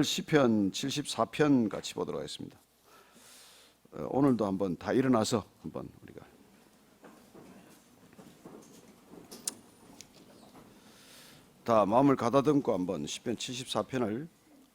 오늘 시편 74편 같이 보도록 하겠습니다. 오늘도 한번 다 일어나서 한번 우리가 다 마음을 가다듬고 한번 시편 74편을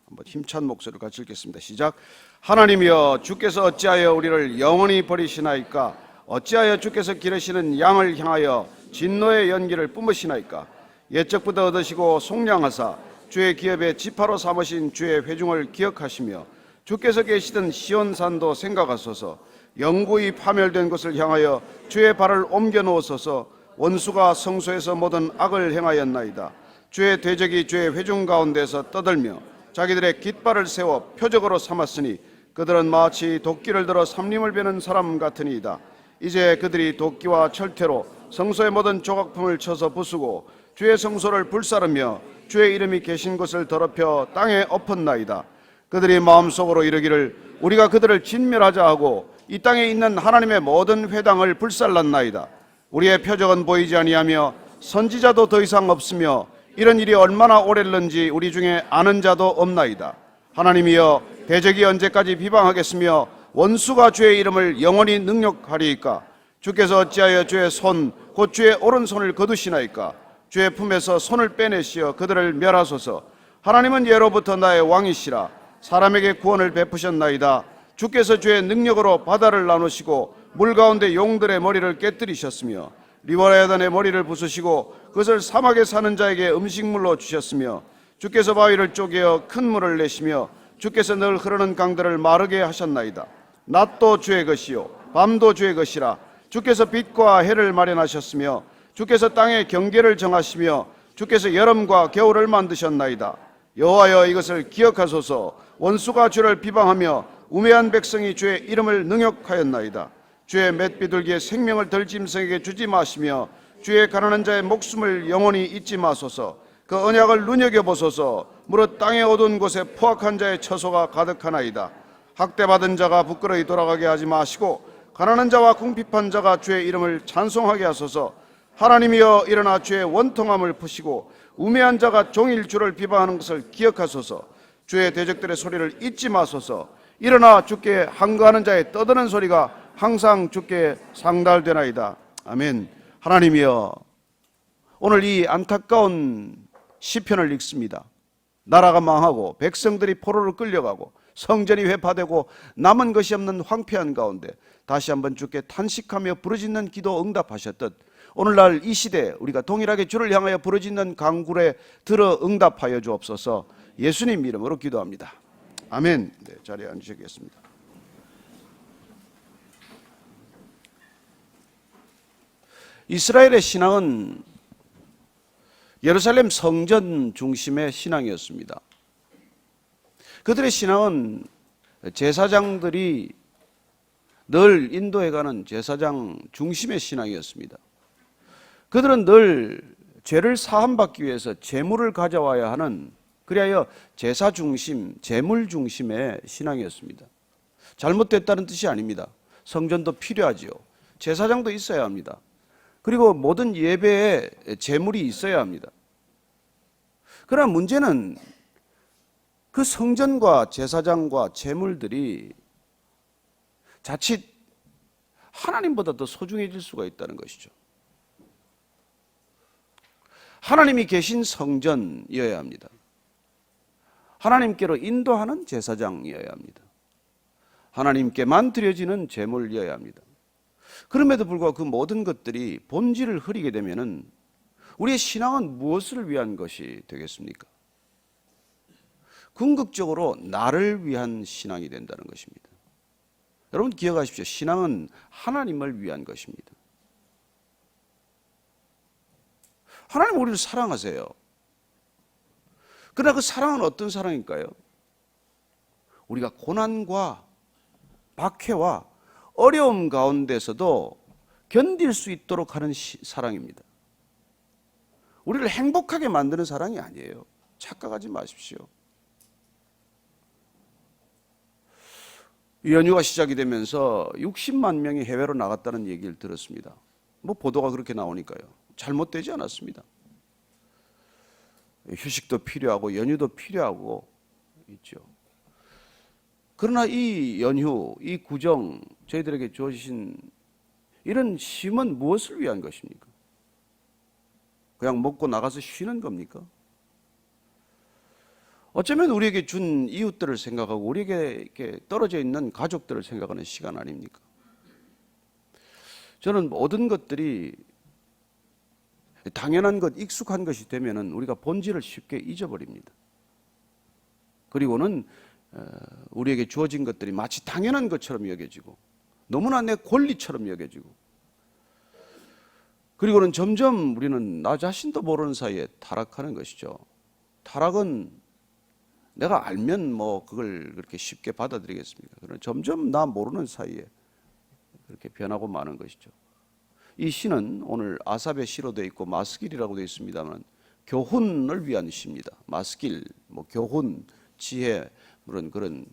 한번 힘찬 목소리로 같이 읽겠습니다. 시작. 하나님이여, 주께서 어찌하여 우리를 영원히 버리시나이까? 어찌하여 주께서 기르시는 양을 향하여 진노의 연기를 뿜으시나이까? 옛적부터 얻으시고 속량하사 주의 기업에 지파로 삼으신 주의 회중을 기억하시며 주께서 계시던 시온산도 생각하소서. 영구히 파멸된 곳을 향하여 주의 발을 옮겨 놓으소서. 원수가 성소에서 모든 악을 행하였나이다. 주의 대적이 주의 회중 가운데서 떠들며 자기들의 깃발을 세워 표적으로 삼았으니 그들은 마치 도끼를 들어 삼림을 베는 사람 같으니이다. 이제 그들이 도끼와 철퇴로 성소의 모든 조각품을 쳐서 부수고 주의 성소를 불사르며 주의 이름이 계신 곳을 더럽혀 땅에 엎었나이다. 그들이 마음속으로 이르기를 우리가 그들을 진멸하자 하고 이 땅에 있는 하나님의 모든 회당을 불살랐나이다. 우리의 표적은 보이지 아니하며 선지자도 더 이상 없으며 이런 일이 얼마나 오랬는지 우리 중에 아는 자도 없나이다. 하나님이여, 대적이 언제까지 비방하겠으며 원수가 주의 이름을 영원히 능욕하리이까? 주께서 어찌하여 주의 손 곧 주의 오른손을 거두시나이까? 주의 품에서 손을 빼내시어 그들을 멸하소서. 하나님은 예로부터 나의 왕이시라. 사람에게 구원을 베푸셨나이다. 주께서 주의 능력으로 바다를 나누시고 물 가운데 용들의 머리를 깨뜨리셨으며 리워레단의 머리를 부수시고 그것을 사막에 사는 자에게 음식물로 주셨으며 주께서 바위를 쪼개어 큰 물을 내시며 주께서 늘 흐르는 강들을 마르게 하셨나이다. 낮도 주의 것이요 밤도 주의 것이라. 주께서 빛과 해를 마련하셨으며 주께서 땅의 경계를 정하시며 주께서 여름과 겨울을 만드셨나이다. 여호와여, 이것을 기억하소서. 원수가 주를 비방하며 우매한 백성이 주의 이름을 능욕하였나이다. 주의 맷비둘기의 생명을 들짐승에게 주지 마시며 주의 가난한 자의 목숨을 영원히 잊지 마소서. 그 언약을 눈여겨보소서. 무릇 땅의 어두운 곳에 포악한 자의 처소가 가득하나이다. 학대받은 자가 부끄러이 돌아가게 하지 마시고 가난한 자와 궁핍한 자가 주의 이름을 찬송하게 하소서. 하나님이여, 일어나 주의 원통함을 푸시고 우매한 자가 종일 주를 비방하는 것을 기억하소서. 주의 대적들의 소리를 잊지 마소서. 일어나 주께 항거하는 자의 떠드는 소리가 항상 주께 상달되나이다. 아멘. 하나님이여, 오늘 이 안타까운 시편을 읽습니다. 나라가 망하고 백성들이 포로로 끌려가고 성전이 회파되고 남은 것이 없는 황폐한 가운데 다시 한번 주께 탄식하며 부르짖는 기도 응답하셨듯 오늘날 이 시대 우리가 동일하게 주를 향하여 부르짖는 간구에 들어 응답하여 주옵소서. 예수님 이름으로 기도합니다. 아멘. 네, 자리에 앉으시겠습니다. 이스라엘의 신앙은 예루살렘 성전 중심의 신앙이었습니다. 그들의 신앙은 제사장들이 늘 인도해가는 제사장 중심의 신앙이었습니다. 그들은 늘 죄를 사함받기 위해서 제물을 가져와야 하는, 그리하여 제사 중심, 제물 중심의 신앙이었습니다. 잘못됐다는 뜻이 아닙니다. 성전도 필요하지요. 제사장도 있어야 합니다. 그리고 모든 예배에 제물이 있어야 합니다. 그러나 문제는 그 성전과 제사장과 제물들이 자칫 하나님보다 더 소중해질 수가 있다는 것이죠. 하나님이 계신 성전이어야 합니다. 하나님께로 인도하는 제사장이어야 합니다. 하나님께만 드려지는 제물이어야 합니다. 그럼에도 불구하고 그 모든 것들이 본질을 흐리게 되면은 우리의 신앙은 무엇을 위한 것이 되겠습니까? 궁극적으로 나를 위한 신앙이 된다는 것입니다. 여러분 기억하십시오. 신앙은 하나님을 위한 것입니다. 하나님 우리를 사랑하세요. 그러나 그 사랑은 어떤 사랑일까요? 우리가 고난과 박해와 어려움 가운데서도 견딜 수 있도록 하는 사랑입니다. 우리를 행복하게 만드는 사랑이 아니에요. 착각하지 마십시오. 연휴가 시작이 되면서 60만 명이 해외로 나갔다는 얘기를 들었습니다. 보도가 그렇게 나오니까요. 잘못되지 않았습니다. 휴식도 필요하고 연휴도 필요하고 있죠. 그러나 이 연휴, 이 구정, 저희들에게 주어지신 이런 쉼은 무엇을 위한 것입니까? 그냥 먹고 나가서 쉬는 겁니까? 어쩌면 우리에게 준 이웃들을 생각하고 우리에게 이렇게 떨어져 있는 가족들을 생각하는 시간 아닙니까? 저는 모든 것들이 당연한 것, 익숙한 것이 되면은 우리가 본질을 쉽게 잊어버립니다. 그리고는 우리에게 주어진 것들이 마치 당연한 것처럼 여겨지고 너무나 내 권리처럼 여겨지고 그리고는 점점 우리는 나 자신도 모르는 사이에 타락하는 것이죠. 타락은 내가 알면 뭐 그걸 그렇게 쉽게 받아들이겠습니까? 그러나 점점 나 모르는 사이에 그렇게 변하고 마는 것이죠. 이 시는 오늘 아삽의 시로 되어 있고 마스길이라고 되어 있습니다만 교훈을 위한 시입니다. 마스길, 뭐 교훈, 지혜, 물론 그런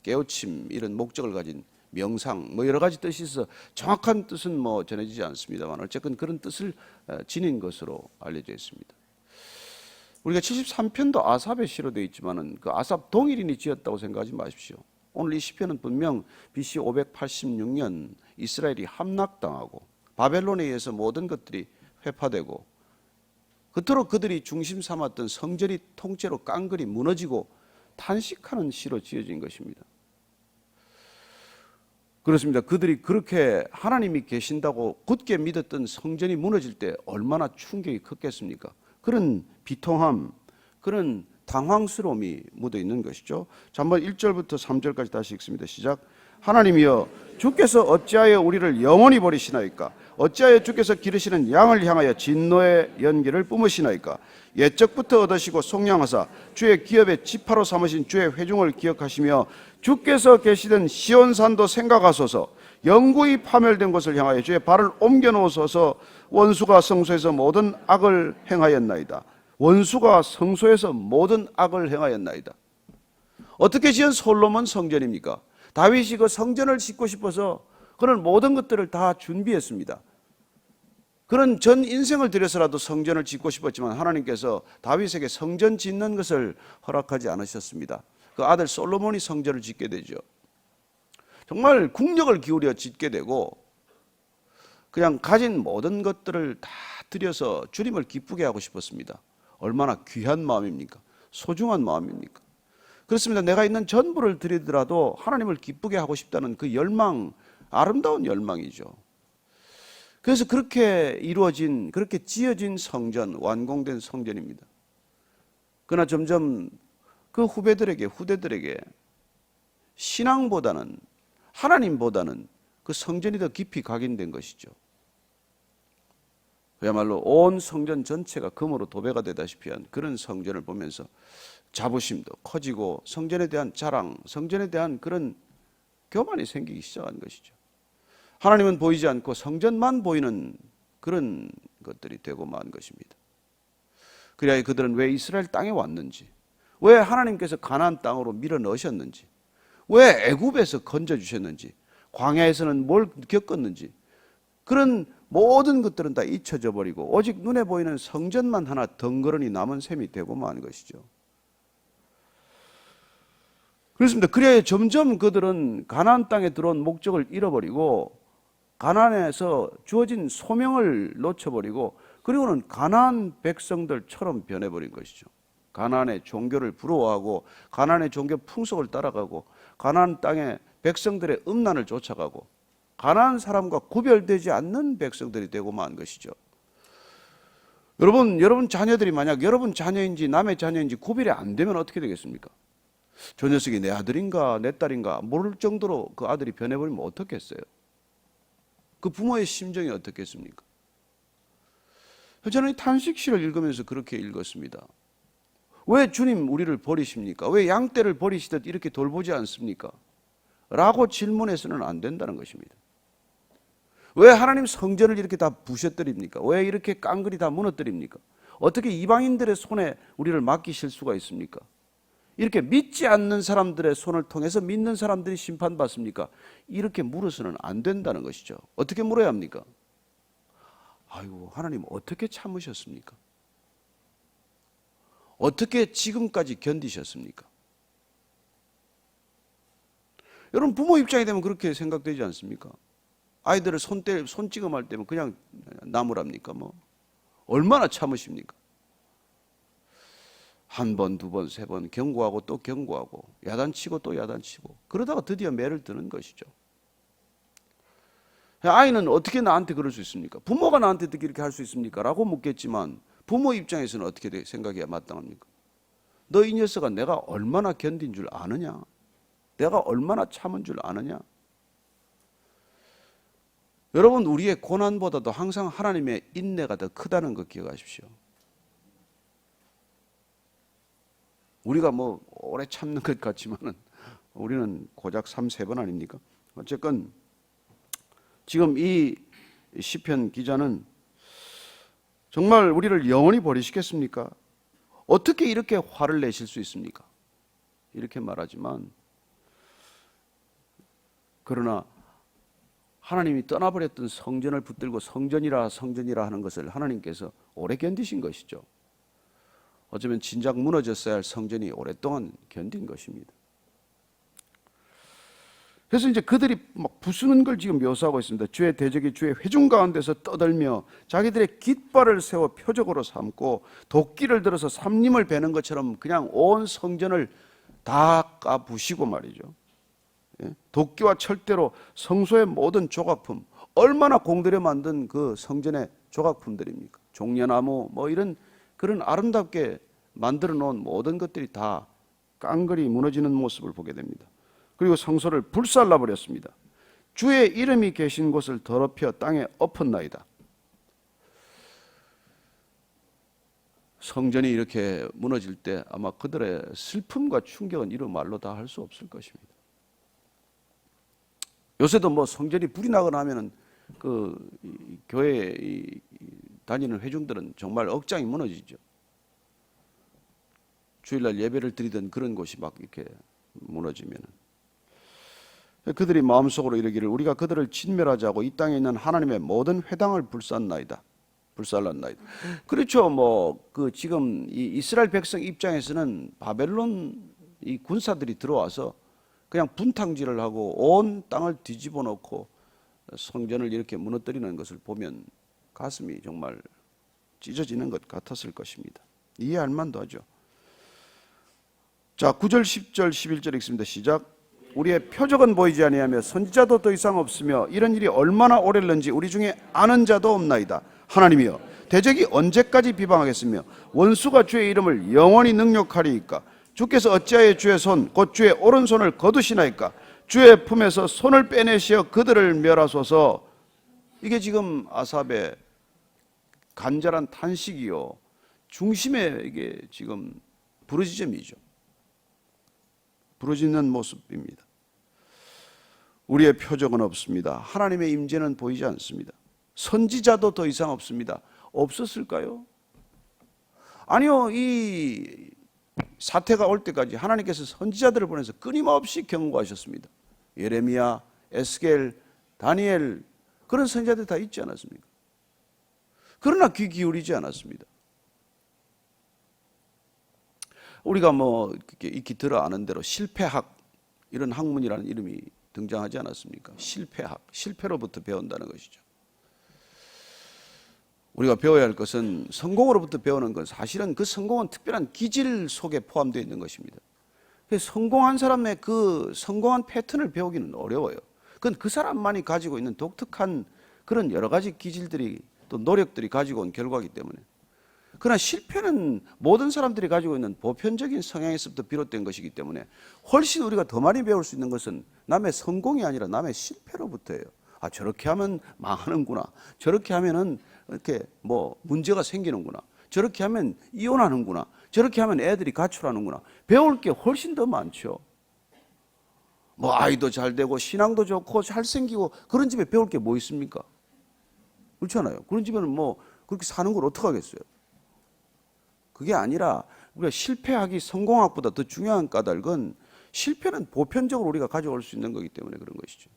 깨우침 이런 목적을 가진 명상, 뭐 여러 가지 뜻이 있어 정확한 뜻은 뭐 전해지지 않습니다만 어쨌든 그런 뜻을 지닌 것으로 알려져 있습니다. 우리가 73편도 아삽의 시로 되어 있지만은 그 아삽 동일인이 지었다고 생각하지 마십시오. 오늘 이 시편은 분명 BC 586년 이스라엘이 함락당하고 바벨론에 의해서 모든 것들이 회파되고 그토록 그들이 중심 삼았던 성전이 통째로 깡그리 무너지고 탄식하는 시로 지어진 것입니다. 그렇습니다. 그들이 그렇게 하나님이 계신다고 굳게 믿었던 성전이 무너질 때 얼마나 충격이 컸겠습니까? 그런 비통함, 그런 당황스러움이 묻어 있는 것이죠. 자, 한번 1절부터 3절까지 다시 읽습니다. 시작. 하나님이여 주께서 어찌하여 우리를 영원히 버리시나이까? 어찌하여 주께서 기르시는 양을 향하여 진노의 연기를 뿜으시나이까? 옛적부터 얻으시고 속량하사 주의 기업의 지파로 삼으신 주의 회중을 기억하시며 주께서 계시던 시온산도 생각하소서. 영구히 파멸된 곳을 향하여 주의 발을 옮겨 놓으소서. 원수가 성소에서 모든 악을 행하였나이다. 원수가 성소에서 모든 악을 행하였나이다. 어떻게 지은 솔로몬 성전입니까? 다윗이 그 성전을 짓고 싶어서 그런 모든 것들을 다 준비했습니다. 그런 전 인생을 들여서라도 성전을 짓고 싶었지만 하나님께서 다윗에게 성전 짓는 것을 허락하지 않으셨습니다. 그 아들 솔로몬이 성전을 짓게 되죠. 정말 국력을 기울여 짓게 되고 그냥 가진 모든 것들을 다 들여서 주님을 기쁘게 하고 싶었습니다. 얼마나 귀한 마음입니까? 소중한 마음입니까? 그렇습니다. 내가 있는 전부를 드리더라도 하나님을 기쁘게 하고 싶다는 그 열망, 아름다운 열망이죠. 그래서 그렇게 이루어진, 그렇게 지어진 성전, 완공된 성전입니다. 그러나 점점 그 후대들에게 신앙보다는 하나님보다는 그 성전이 더 깊이 각인된 것이죠. 그야말로 온 성전 전체가 금으로 도배가 되다시피 한 그런 성전을 보면서 자부심도 커지고 성전에 대한 자랑, 성전에 대한 그런 교만이 생기기 시작한 것이죠. 하나님은 보이지 않고 성전만 보이는 그런 것들이 되고 만 것입니다. 그래야 그들은 왜 이스라엘 땅에 왔는지, 왜 하나님께서 가나안 땅으로 밀어 넣으셨는지, 왜 애굽에서 건져주셨는지, 광야에서는 뭘 겪었는지 그런 모든 것들은 다 잊혀져 버리고 오직 눈에 보이는 성전만 하나 덩그러니 남은 셈이 되고 만 것이죠. 그렇습니다. 그래야 점점 그들은 가나안 땅에 들어온 목적을 잃어버리고 가나안에서 주어진 소명을 놓쳐버리고 그리고는 가나안 백성들처럼 변해버린 것이죠. 가나안의 종교를 부러워하고 가나안의 종교 풍속을 따라가고 가나안 땅의 백성들의 음란을 쫓아가고 가나안 사람과 구별되지 않는 백성들이 되고 만 것이죠. 여러분 자녀들이 만약 여러분 자녀인지 남의 자녀인지 구별이 안 되면 어떻게 되겠습니까? 저 녀석이 내 아들인가 내 딸인가 모를 정도로 그 아들이 변해버리면 어떻겠어요? 그 부모의 심정이 어떻겠습니까? 저는 이 탄식시를 읽으면서 그렇게 읽었습니다. 왜 주님 우리를 버리십니까? 왜 양떼를 버리시듯 이렇게 돌보지 않습니까? 라고 질문해서는 안 된다는 것입니다. 왜 하나님 성전을 이렇게 다 부셔뜨립니까? 왜 이렇게 깡그리 다 무너뜨립니까? 어떻게 이방인들의 손에 우리를 맡기실 수가 있습니까? 이렇게 믿지 않는 사람들의 손을 통해서 믿는 사람들이 심판받습니까? 이렇게 물어서는 안 된다는 것이죠. 어떻게 물어야 합니까? 아이고, 하나님 어떻게 참으셨습니까? 어떻게 지금까지 견디셨습니까? 여러분 부모 입장이 되면 그렇게 생각되지 않습니까? 아이들을 손찌검할 때면 그냥 나무랍니까? 뭐 얼마나 참으십니까? 한 번, 두 번, 세 번 경고하고 또 경고하고 야단치고 또 야단치고 그러다가 드디어 매를 드는 것이죠. 아이는 어떻게 나한테 그럴 수 있습니까? 부모가 나한테 어떻게 이렇게 할 수 있습니까? 라고 묻겠지만 부모 입장에서는 어떻게 생각해야 마땅합니까? 너 이 녀석아 내가 얼마나 견딘 줄 아느냐? 내가 얼마나 참은 줄 아느냐? 여러분 우리의 고난보다도 항상 하나님의 인내가 더 크다는 거 기억하십시오. 우리가 뭐 오래 참는 것 같지만은 우리는 고작 3-4번 아닙니까? 어쨌건 지금 이 시편 기자는 정말 우리를 영원히 버리시겠습니까? 어떻게 이렇게 화를 내실 수 있습니까? 이렇게 말하지만 그러나 하나님이 떠나버렸던 성전을 붙들고 성전이라 하는 것을 하나님께서 오래 견디신 것이죠. 어쩌면 진작 무너졌어야 할 성전이 오랫동안 견딘 것입니다. 그래서 이제 그들이 막 부수는 걸 지금 묘사하고 있습니다. 주의 대적이 주의 회중 가운데서 떠들며 자기들의 깃발을 세워 표적으로 삼고 도끼를 들어서 삼림을 베는 것처럼 그냥 온 성전을 다 까부시고 말이죠. 도끼와 철대로 성소의 모든 조각품, 얼마나 공들여 만든 그 성전의 조각품들입니까? 종려나무 뭐 이런 그런 아름답게 만들어 놓은 모든 것들이 다 깡그리 무너지는 모습을 보게 됩니다. 그리고 성소를 불살라 버렸습니다. 주의 이름이 계신 곳을 더럽혀 땅에 엎었나이다. 성전이 이렇게 무너질 때 아마 그들의 슬픔과 충격은 이루 말로 다 할 수 없을 것입니다. 요새도 뭐 성전이 불이 나거나 하면은 그 교회에 다니는 회중들은 정말 억장이 무너지죠. 주일날 예배를 드리던 그런 곳이 막 이렇게 무너지면은 그들이 마음속으로 이르기를 우리가 그들을 진멸하자고 이 땅에 있는 하나님의 모든 회당을 불살랐나이다. 그렇죠. 뭐 그 지금 이 이스라엘 백성 입장에서는 바벨론 이 군사들이 들어와서 그냥 분탕질을 하고 온 땅을 뒤집어 놓고 성전을 이렇게 무너뜨리는 것을 보면 가슴이 정말 찢어지는 것 같았을 것입니다. 이해할 만도 하죠. 자, 9절, 10절, 11절 읽습니다. 시작. 우리의 표적은 보이지 아니하며 선지자도 더 이상 없으며 이런 일이 얼마나 오래는지 우리 중에 아는 자도 없나이다. 하나님이여 대적이 언제까지 비방하겠으며 원수가 주의 이름을 영원히 능욕하리이까. 주께서 어찌하여 주의 손 곧 주의 오른손을 거두시나이까. 주의 품에서 손을 빼내시어 그들을 멸하소서. 이게 지금 아삽의 간절한 탄식이요 중심에 이게 지금 부르짖음이죠. 부르짖는 모습입니다. 우리의 표적은 없습니다. 하나님의 임재는 보이지 않습니다. 선지자도 더 이상 없습니다. 없었을까요? 아니요. 이 사태가 올 때까지 하나님께서 선지자들을 보내서 끊임없이 경고하셨습니다. 예레미야, 에스겔, 다니엘 그런 선지자들 다 있지 않았습니까? 그러나 귀 기울이지 않았습니다. 우리가 뭐 익히 들어 아는 대로 실패학 이런 학문이라는 이름이 등장하지 않았습니까? 실패학, 실패로부터 배운다는 것이죠. 우리가 배워야 할 것은 성공으로부터 배우는 건 사실은 그 성공은 특별한 기질 속에 포함되어 있는 것입니다. 성공한 사람의 그 성공한 패턴을 배우기는 어려워요. 그건 그 사람만이 가지고 있는 독특한 그런 여러 가지 기질들이 또 노력들이 가지고 온 결과이기 때문에. 그러나 실패는 모든 사람들이 가지고 있는 보편적인 성향에서부터 비롯된 것이기 때문에 훨씬 우리가 더 많이 배울 수 있는 것은 남의 성공이 아니라 남의 실패로부터예요. 아, 저렇게 하면 망하는구나. 저렇게 하면은 이렇게 뭐 문제가 생기는구나. 저렇게 하면 이혼하는구나. 저렇게 하면 애들이 가출하는구나. 배울 게 훨씬 더 많죠. 뭐 아이도 잘 되고 신앙도 좋고 잘생기고 그런 집에 배울 게 뭐 있습니까? 그렇잖아요. 그런 집에는 뭐 그렇게 사는 걸 어떡하겠어요? 그게 아니라 우리가 실패하기 성공학보다 더 중요한 까닭은 실패는 보편적으로 우리가 가져올 수 있는 거기 때문에 그런 것이죠.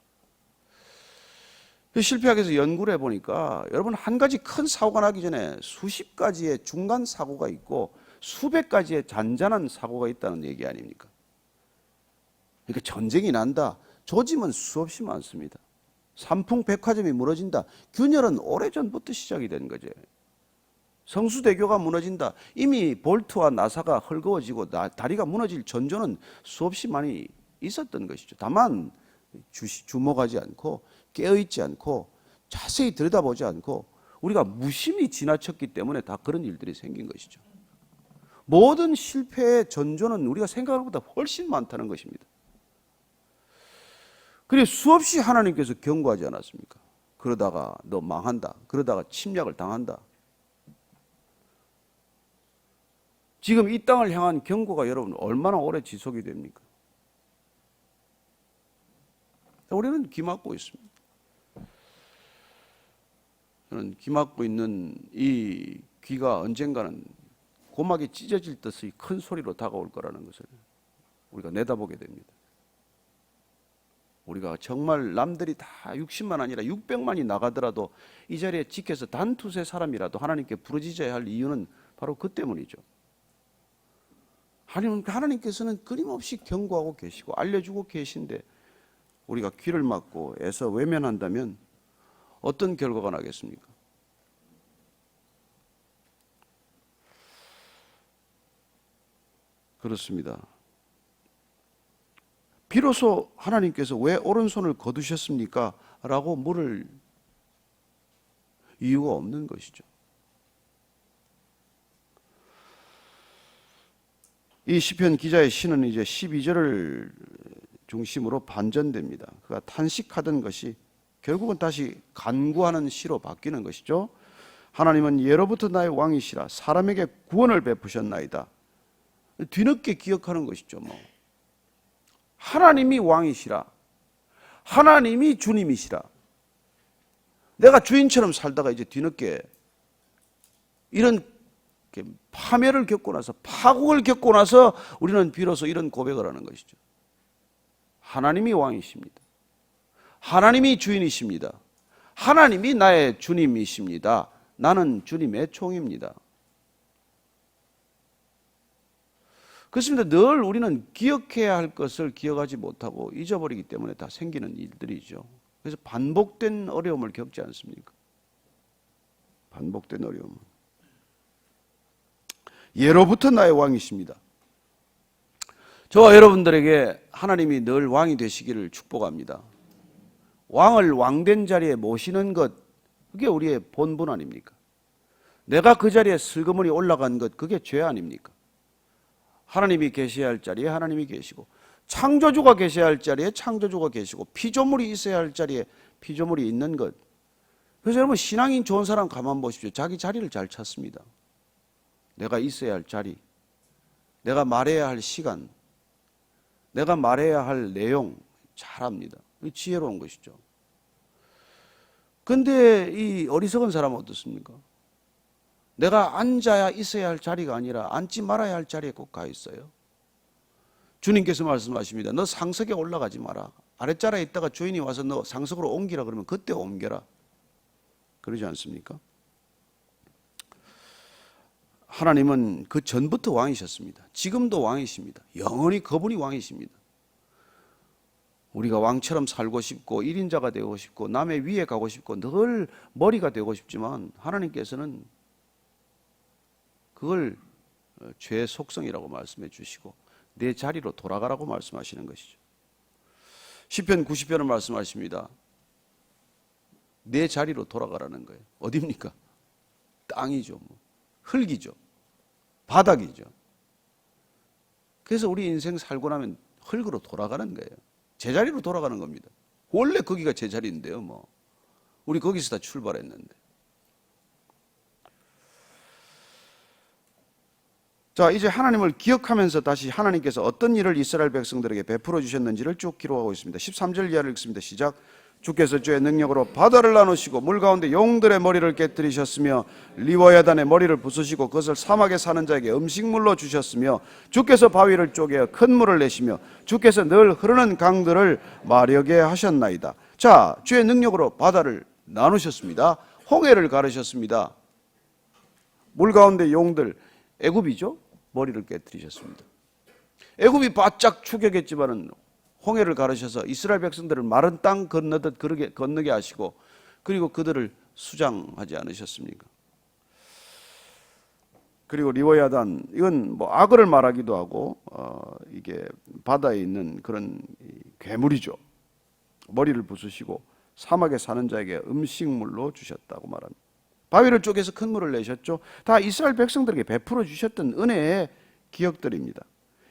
실패학에서 연구를 해보니까 여러분 한 가지 큰 사고가 나기 전에 수십 가지의 중간 사고가 있고 수백 가지의 잔잔한 사고가 있다는 얘기 아닙니까? 그러니까 전쟁이 난다. 조짐은 수없이 많습니다. 삼풍백화점이 무너진다. 균열은 오래전부터 시작이 된 거죠. 성수대교가 무너진다. 이미 볼트와 나사가 헐거워지고 다리가 무너질 전조는 수없이 많이 있었던 것이죠. 다만 주목하지 않고 깨어있지 않고 자세히 들여다보지 않고 우리가 무심히 지나쳤기 때문에 다 그런 일들이 생긴 것이죠. 모든 실패의 전조는 우리가 생각하는 것보다 훨씬 많다는 것입니다. 그리고 수없이 하나님께서 경고하지 않았습니까? 그러다가 너 망한다. 그러다가 침략을 당한다. 지금 이 땅을 향한 경고가 여러분 얼마나 오래 지속이 됩니까? 우리는 기막고 있습니다. 저는 기막고 있는 이 귀가 언젠가는 고막이 찢어질 듯이 큰 소리로 다가올 거라는 것을 우리가 내다보게 됩니다. 우리가 정말 남들이 다 60만 아니라 600만이 나가더라도 이 자리에 지켜서 단 두세 사람이라도 하나님께 부르짖어야 할 이유는 바로 그 때문이죠. 하나님께서는 끊임없이 경고하고 계시고 알려주고 계신데 우리가 귀를 막고 애써 외면한다면 어떤 결과가 나겠습니까? 그렇습니다. 비로소 하나님께서 왜 오른손을 거두셨습니까? 라고 물을 이유가 없는 것이죠. 이 시편 기자의 시는 이제 12절을 중심으로 반전됩니다. 그가 탄식하던 것이 결국은 다시 간구하는 시로 바뀌는 것이죠. 하나님은 예로부터 나의 왕이시라 사람에게 구원을 베푸셨나이다. 뒤늦게 기억하는 것이죠. 하나님이 왕이시라. 하나님이 주님이시라. 내가 주인처럼 살다가 이제 뒤늦게 이런 파멸을 겪고 나서 파국을 겪고 나서 우리는 비로소 이런 고백을 하는 것이죠. 하나님이 왕이십니다. 하나님이 주인이십니다. 하나님이 나의 주님이십니다. 나는 주님의 종입니다. 그렇습니다. 늘 우리는 기억해야 할 것을 기억하지 못하고 잊어버리기 때문에 다 생기는 일들이죠. 그래서 반복된 어려움을 겪지 않습니까? 반복된 어려움. 예로부터 나의 왕이십니다. 저와 여러분들에게 하나님이 늘 왕이 되시기를 축복합니다. 왕을 왕된 자리에 모시는 것, 그게 우리의 본분 아닙니까? 내가 그 자리에 슬그머니 올라간 것, 그게 죄 아닙니까? 하나님이 계셔야 할 자리에 하나님이 계시고, 창조주가 계셔야 할 자리에 창조주가 계시고, 피조물이 있어야 할 자리에 피조물이 있는 것. 그래서 여러분, 신앙인 좋은 사람 가만 보십시오. 자기 자리를 잘 찾습니다. 내가 있어야 할 자리, 내가 말해야 할 시간, 내가 말해야 할 내용 잘합니다. 지혜로운 것이죠. 그런데 이 어리석은 사람은 어떻습니까? 내가 앉아야 있어야 할 자리가 아니라 앉지 말아야 할 자리에 꼭 가 있어요. 주님께서 말씀하십니다. 너 상석에 올라가지 마라. 아랫자리에 있다가 주인이 와서 너 상석으로 옮기라 그러면 그때 옮겨라. 그러지 않습니까? 하나님은 그 전부터 왕이셨습니다. 지금도 왕이십니다. 영원히 그분이 왕이십니다. 우리가 왕처럼 살고 싶고 1인자가 되고 싶고 남의 위에 가고 싶고 늘 머리가 되고 싶지만 하나님께서는 그걸 죄의 속성이라고 말씀해 주시고 내 자리로 돌아가라고 말씀하시는 것이죠. 시편 90편은 말씀하십니다. 내 자리로 돌아가라는 거예요. 어디입니까? 땅이죠. 흙이죠. 바닥이죠. 그래서 우리 인생 살고 나면 흙으로 돌아가는 거예요. 제자리로 돌아가는 겁니다. 원래 거기가 제자리인데요. 우리 거기서 다 출발했는데. 자, 이제 하나님을 기억하면서 다시 하나님께서 어떤 일을 이스라엘 백성들에게 베풀어 주셨는지를 쭉 기록하고 있습니다. 13절 이하를 읽습니다. 시작. 주께서 주의 능력으로 바다를 나누시고 물 가운데 용들의 머리를 깨뜨리셨으며 리워야단의 머리를 부수시고 그것을 사막에 사는 자에게 음식물로 주셨으며 주께서 바위를 쪼개어 큰 물을 내시며 주께서 늘 흐르는 강들을 마르게 하셨나이다. 자, 주의 능력으로 바다를 나누셨습니다. 홍해를 가르셨습니다. 물 가운데 용들, 애굽이죠. 머리를 깨뜨리셨습니다. 애굽이 바짝 추격했지만은 홍해를 가르셔서 이스라엘 백성들을 마른 땅 건너듯 건너게 하시고 그리고 그들을 수장하지 않으셨습니까? 그리고 리워야단, 이건 뭐 악어를 말하기도 하고 이게 바다에 있는 그런 괴물이죠. 머리를 부수시고 사막에 사는 자에게 음식물로 주셨다고 말합니다. 바위를 쪼개서 큰 물을 내셨죠. 다 이스라엘 백성들에게 베풀어 주셨던 은혜의 기억들입니다.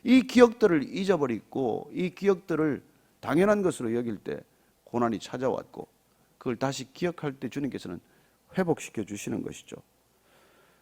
이 기억들을 잊어버리고 이 기억들을 당연한 것으로 여길 때 고난이 찾아왔고 그걸 다시 기억할 때 주님께서는 회복시켜 주시는 것이죠.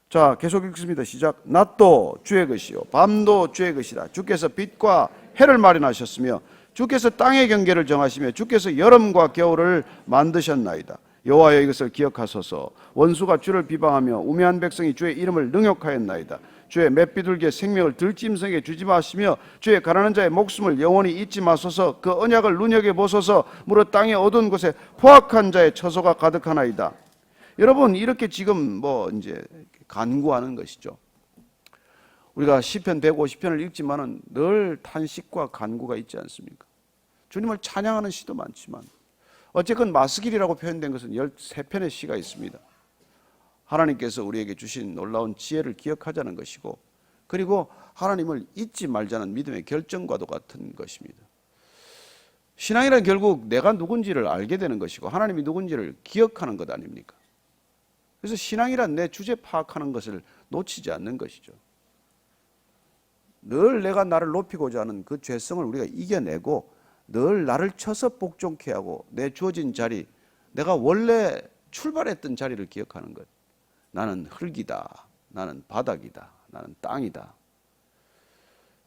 자, 계속 읽습니다. 시작. 낮도 주의 것이요 밤도 주의 것이다. 주께서 빛과 해를 마련하셨으며 주께서 땅의 경계를 정하시며 주께서 여름과 겨울을 만드셨나이다. 여호와여 이것을 기억하소서. 원수가 주를 비방하며 우매한 백성이 주의 이름을 능욕하였나이다. 주의 맷비둘기의 생명을 들짐승에게 주지 마시며 주의 가난한 자의 목숨을 영원히 잊지 마소서. 그 언약을 눈여겨보소서. 무릇 땅의 어두운 곳에 포악한 자의 처소가 가득하나이다. 여러분, 이렇게 지금 뭐 이제 간구하는 것이죠. 우리가 시편 150편을 읽지만은 늘 탄식과 간구가 있지 않습니까? 주님을 찬양하는 시도 많지만 어쨌건 마스길이라고 표현된 것은 13편의 시가 있습니다. 하나님께서 우리에게 주신 놀라운 지혜를 기억하자는 것이고 그리고 하나님을 잊지 말자는 믿음의 결정과도 같은 것입니다. 신앙이란 결국 내가 누군지를 알게 되는 것이고 하나님이 누군지를 기억하는 것 아닙니까? 그래서 신앙이란 내 주제 파악하는 것을 놓치지 않는 것이죠. 늘 내가 나를 높이고자 하는 그 죄성을 우리가 이겨내고 늘 나를 쳐서 복종케 하고 내 주어진 자리, 내가 원래 출발했던 자리를 기억하는 것. 나는 흙이다. 나는 바닥이다. 나는 땅이다.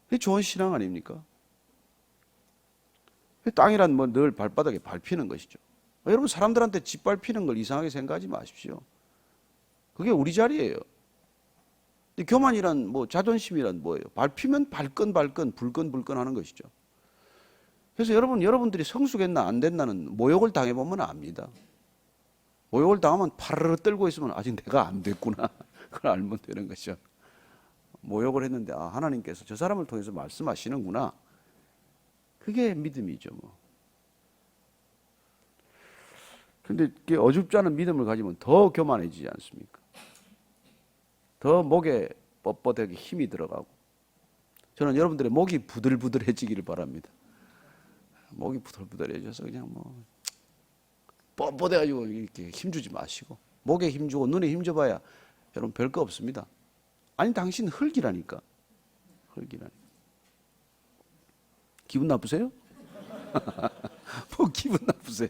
이게 좋은 신앙 아닙니까? 땅이란 뭐 늘 발바닥에 밟히는 것이죠. 여러분, 사람들한테 짓밟히는 걸 이상하게 생각하지 마십시오. 그게 우리 자리예요. 교만이란 뭐 자존심이란 뭐예요? 밟히면 발끈 불끈 하는 것이죠. 그래서 여러분들이 성숙했나 안 됐나는 모욕을 당해보면 압니다. 모욕을 당하면 파르르 떨고 있으면 아직 내가 안 됐구나. 그걸 알면 되는 것이죠. 모욕을 했는데 하나님께서 저 사람을 통해서 말씀하시는구나. 그게 믿음이죠. 뭐. 그런데 어줍지 않은 믿음을 가지면 더 교만해지지 않습니까? 더 목에 뻣뻣하게 힘이 들어가고 저는 여러분들의 목이 부들부들해지기를 바랍니다. 목이 부들부들해져서 그냥 뭐 뻣뻣해가지고 이렇게 힘주지 마시고 목에 힘주고 눈에 힘줘봐야 여러분 별거 없습니다. 아니 당신 흙이라니까. 흙이라니까. 기분 나쁘세요? 뭐 기분 나쁘세요?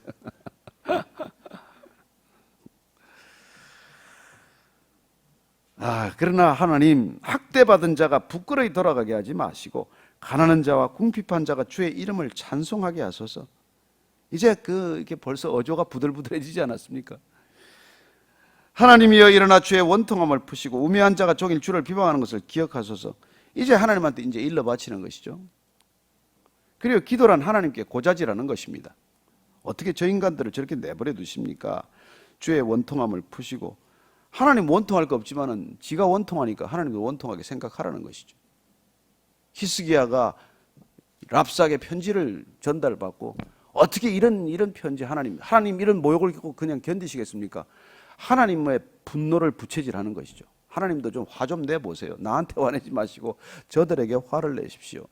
그러나 하나님 학대받은 자가 부끄러이 돌아가게 하지 마시고 가난한 자와 궁핍한 자가 주의 이름을 찬송하게 하소서. 이제 이게 벌써 어조가 부들부들해지지 않았습니까? 하나님이여 일어나 주의 원통함을 푸시고 우매한 자가 종일 주를 비방하는 것을 기억하소서. 이제 하나님한테 이제 일러 바치는 것이죠. 그리고 기도란 하나님께 고자질하는 것입니다. 어떻게 저 인간들을 저렇게 내버려 두십니까? 주의 원통함을 푸시고 하나님 원통할 거 없지만은 지가 원통하니까 하나님도 원통하게 생각하라는 것이죠. 히스기야가 랍삭의 편지를 전달받고 어떻게 이런 편지 하나님 이런 모욕을 겪고 그냥 견디시겠습니까? 하나님의 분노를 부채질하는 것이죠. 하나님도 좀 화 좀 내보세요. 나한테 화내지 마시고 저들에게 화를 내십시오.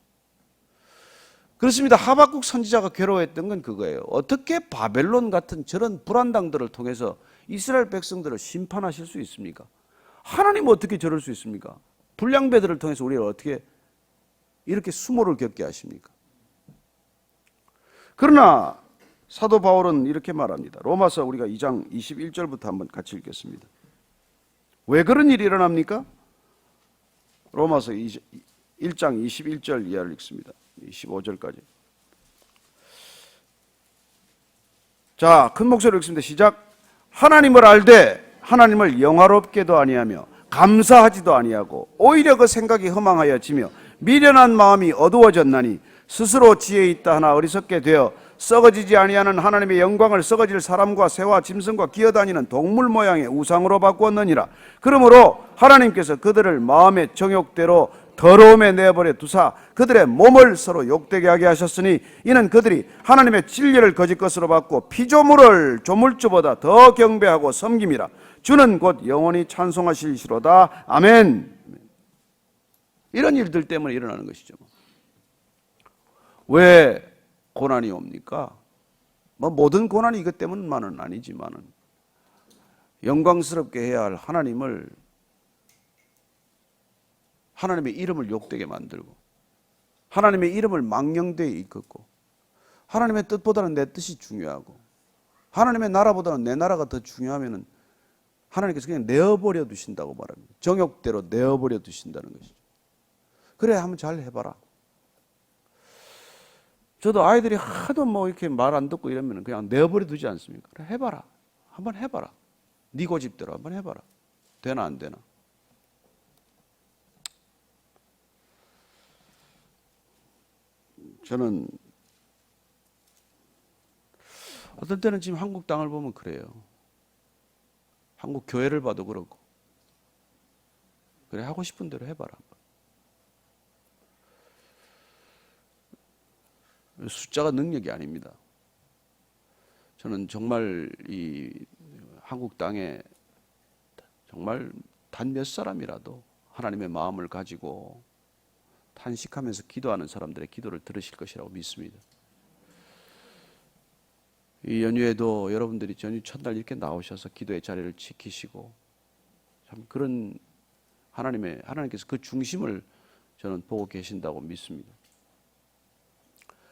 그렇습니다. 하박국 선지자가 괴로워했던 건 그거예요. 어떻게 바벨론 같은 저런 불안당들을 통해서 이스라엘 백성들을 심판하실 수 있습니까? 하나님 어떻게 저럴 수 있습니까? 불량배들을 통해서 우리를 어떻게 이렇게 수모를 겪게 하십니까? 그러나 사도 바울은 이렇게 말합니다. 로마서 우리가 2장 21절부터 한번 같이 읽겠습니다. 왜 그런 일이 일어납니까? 로마서 1장 21절 이하를 읽습니다. 25절까지. 자, 큰 목소리로 읽습니다. 시작. 하나님을 알되 하나님을 영화롭게도 아니하며 감사하지도 아니하고 오히려 그 생각이 허망하여지며 미련한 마음이 어두워졌나니 스스로 지혜 있다 하나 어리석게 되어 썩어지지 아니하는 하나님의 영광을 썩어질 사람과 새와 짐승과 기어다니는 동물 모양의 우상으로 바꾸었느니라. 그러므로 하나님께서 그들을 마음의 정욕대로 더러움에 내버려 두사 그들의 몸을 서로 욕되게 하게 하셨으니 이는 그들이 하나님의 진리를 거짓 것으로 받고 피조물을 조물주보다 더 경배하고 섬김이라. 주는 곧 영원히 찬송하실시로다. 아멘. 이런 일들 때문에 일어나는 것이죠. 왜 고난이 옵니까? 모든 고난이 이것 때문만은 아니지만은 영광스럽게 해야 할 하나님의 이름을 욕되게 만들고 하나님의 이름을 망령되이 이끌고 하나님의 뜻보다는 내 뜻이 중요하고 하나님의 나라보다는 내 나라가 더 중요하면은 하나님께서 그냥 내어버려 두신다고 말합니다. 정욕대로 내어버려 두신다는 것이죠. 그래, 한번 잘 해봐라. 저도 아이들이 하도 이렇게 말 안 듣고 이러면 그냥 내어버려 두지 않습니까? 그래, 해봐라. 한번 해봐라. 네 고집대로 한번 해봐라. 되나 안 되나? 저는 어떤 때는 지금 한국 땅을 보면 그래요. 한국 교회를 봐도 그렇고. 그래, 하고 싶은 대로 해봐라. 숫자가 능력이 아닙니다. 저는 정말 이 한국 땅에 정말 단 몇 사람이라도 하나님의 마음을 가지고 탄식하면서 기도하는 사람들의 기도를 들으실 것이라고 믿습니다. 이 연휴에도 여러분들이 연휴 첫날 이렇게 나오셔서 기도의 자리를 지키시고 참 그런 하나님께서 그 중심을 저는 보고 계신다고 믿습니다.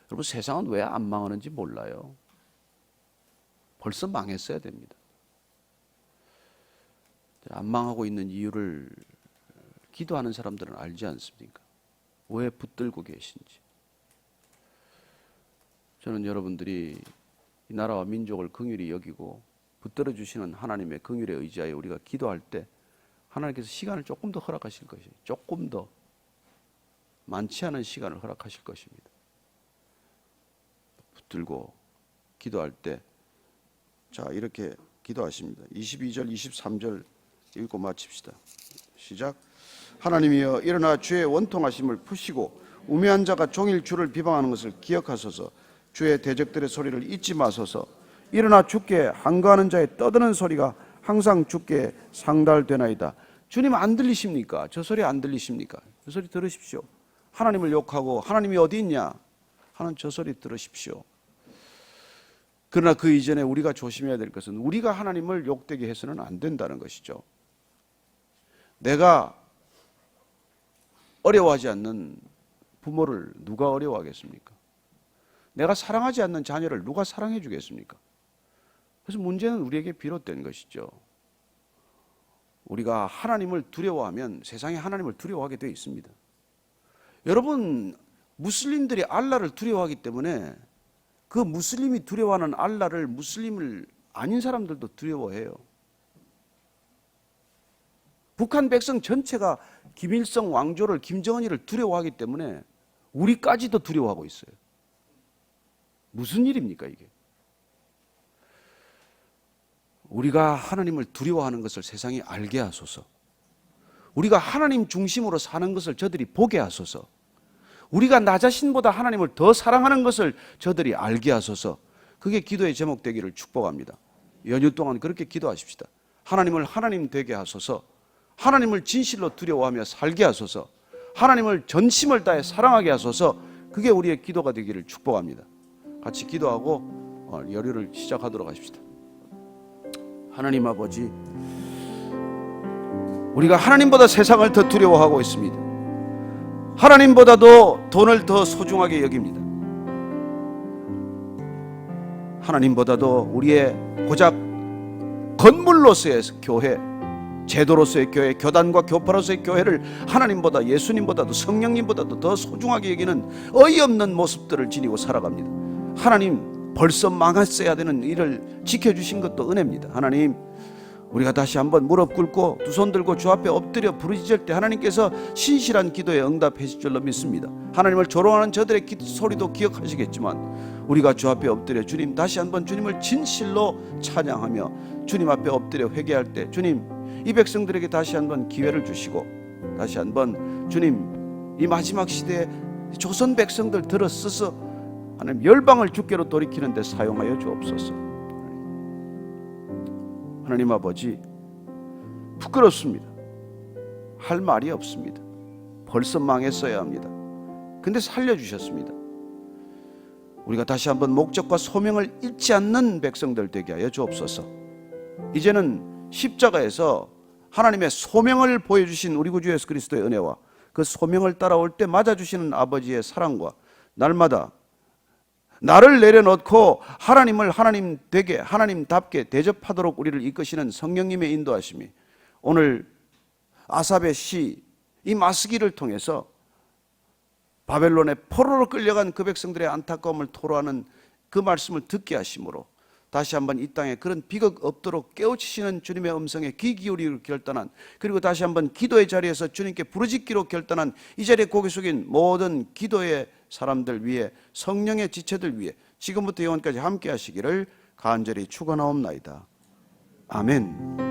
여러분, 세상은 왜 안 망하는지 몰라요. 벌써 망했어야 됩니다. 안 망하고 있는 이유를 기도하는 사람들은 알지 않습니까? 왜 붙들고 계신지. 저는 여러분들이 이 나라와 민족을 긍휼히 여기고 붙들어 주시는 하나님의 긍휼에 의지하여 우리가 기도할 때 하나님께서 시간을 조금 더 허락하실 것이에요. 조금 더 많지 않은 시간을 허락하실 것입니다. 붙들고 기도할 때 자, 이렇게 기도하십니다. 22절 23절 읽고 마칩시다. 시작. 하나님이여, 일어나 주의 원통하심을 푸시고 우매한 자가 종일 주를 비방하는 것을 기억하소서. 주의 대적들의 소리를 잊지 마소서. 일어나 주께 한거하는 자의 떠드는 소리가 항상 주께 상달되나이다. 주님 안 들리십니까? 저 소리 안 들리십니까? 저 소리 들으십시오. 하나님을 욕하고 하나님이 어디 있냐 하는 저 소리 들으십시오. 그러나 그 이전에 우리가 조심해야 될 것은 우리가 하나님을 욕되게 해서는 안 된다는 것이죠. 내가 어려워하지 않는 부모를 누가 어려워하겠습니까? 내가 사랑하지 않는 자녀를 누가 사랑해 주겠습니까? 그래서 문제는 우리에게 비롯된 것이죠. 우리가 하나님을 두려워하면 세상에 하나님을 두려워하게 되어 있습니다. 여러분, 무슬림들이 알라를 두려워하기 때문에 그 무슬림이 두려워하는 알라를 무슬림을 아닌 사람들도 두려워해요. 북한 백성 전체가 김일성 왕조를, 김정은이를 두려워하기 때문에 우리까지도 두려워하고 있어요. 무슨 일입니까 이게? 우리가 하나님을 두려워하는 것을 세상이 알게 하소서. 우리가 하나님 중심으로 사는 것을 저들이 보게 하소서. 우리가 나 자신보다 하나님을 더 사랑하는 것을 저들이 알게 하소서. 그게 기도의 제목 되기를 축복합니다. 연휴 동안 그렇게 기도하십시다. 하나님을 하나님 되게 하소서. 하나님을 진실로 두려워하며 살게 하소서. 하나님을 전심을 다해 사랑하게 하소서. 그게 우리의 기도가 되기를 축복합니다. 같이 기도하고 연휴를 시작하도록 하십시다. 하나님 아버지, 우리가 하나님보다 세상을 더 두려워하고 있습니다. 하나님보다도 돈을 더 소중하게 여깁니다. 하나님보다도 우리의 고작 건물로서의 교회, 제도로서의 교회, 교단과 교파로서의 교회를 하나님보다, 예수님보다도, 성령님보다도 더 소중하게 여기는 어이없는 모습들을 지니고 살아갑니다. 하나님, 벌써 망했어야 되는 일을 지켜주신 것도 은혜입니다. 하나님, 우리가 다시 한번 무릎 꿇고 두 손 들고 주 앞에 엎드려 부르짖을 때 하나님께서 신실한 기도에 응답하실 줄로 믿습니다. 하나님을 조롱하는 저들의 소리도 기억하시겠지만 우리가 주 앞에 엎드려 주님, 다시 한번 주님을 진실로 찬양하며 주님 앞에 엎드려 회개할 때 주님, 이 백성들에게 다시 한번 기회를 주시고 다시 한번 주님, 이 마지막 시대에 조선 백성들 들어 써서 하나님 열방을 주께로 돌이키는 데 사용하여 주옵소서. 하나님 아버지, 부끄럽습니다. 할 말이 없습니다. 벌써 망했어야 합니다. 근데 살려주셨습니다. 우리가 다시 한번 목적과 소명을 잊지 않는 백성들 되게 하여 주옵소서. 이제는 십자가에서 하나님의 소명을 보여주신 우리 구주 예수 그리스도의 은혜와 그 소명을 따라올 때 맞아주시는 아버지의 사랑과 날마다 나를 내려놓고 하나님을 하나님 되게 하나님답게 대접하도록 우리를 이끄시는 성령님의 인도하심이 오늘 아삽의 시 이 마스기를 통해서 바벨론의 포로로 끌려간 그 백성들의 안타까움을 토로하는 그 말씀을 듣게 하심으로 다시 한번 이 땅에 그런 비극 없도록 깨우치시는 주님의 음성에 귀 기울이기로 결단한, 그리고 다시 한번 기도의 자리에서 주님께 부르짖기로 결단한 이 자리에 고개 숙인 모든 기도의 사람들 위해, 성령의 지체들 위해 지금부터 영원까지 함께 하시기를 간절히 축원하옵나이다. 아멘.